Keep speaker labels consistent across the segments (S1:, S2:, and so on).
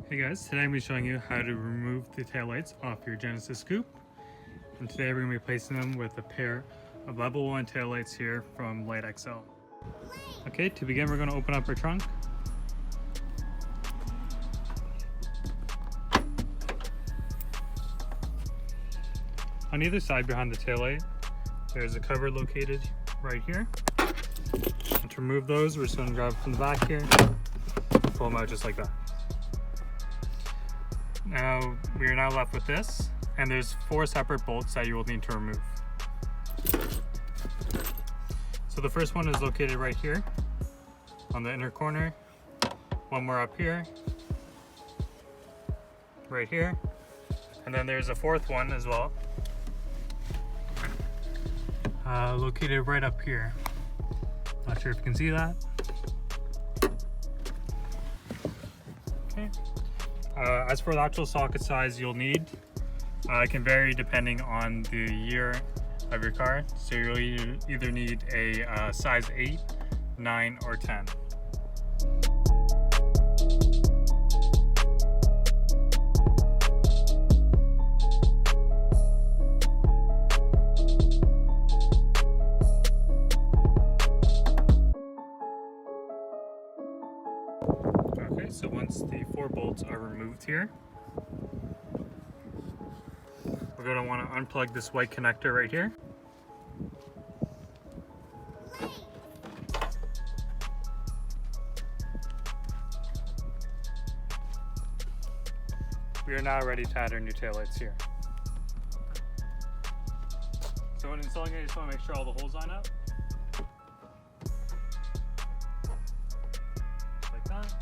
S1: Hey guys, today I'm going to be showing you how to remove the taillights off your Genesis Coupe. And today we're going to be replacing them with a pair of level 1 taillights here from LightExcel. Okay, to begin we're going to open up our trunk. On either side behind the taillight, there's a cover located right here. And to remove those, we're just going to grab from the back here, pull them out just like that. Now, we are now left with this, and there's 4 separate bolts that you will need to remove. So the first one is located right here on the inner corner, one more up here, right here, and then there's a 4th one as well, located right up here. Not sure if you can see that. Okay. As for the actual socket size you'll need, it can vary depending on the year of your car. So you'll either need a size 8, 9, or 10. Okay, so once the 4 bolts are removed here, we're going to want to unplug this white connector right here. We are now ready to add our new taillights here. So when installing it, you just want to make sure all the holes line up. Like that.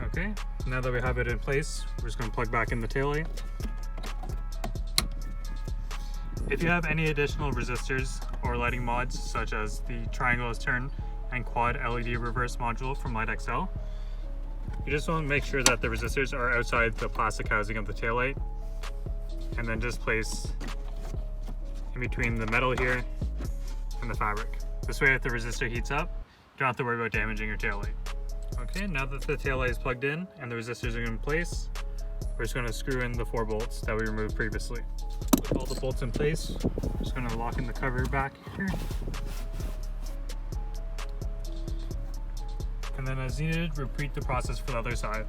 S1: Okay, now that we have it in place, we're just going to plug back in the taillight. If you have any additional resistors or lighting mods, such as the triangle turn and quad LED reverse module from LightExcel, you just want to make sure that the resistors are outside the plastic housing of the taillight, and then just place in between the metal here and the fabric. This way, if the resistor heats up, you don't have to worry about damaging your taillight. Okay, now that the taillight is plugged in and the resistors are in place, we're just going to screw in the 4 bolts that we removed previously. With all the bolts in place, we're just going to lock in the cover back here. And then as needed, repeat the process for the other side.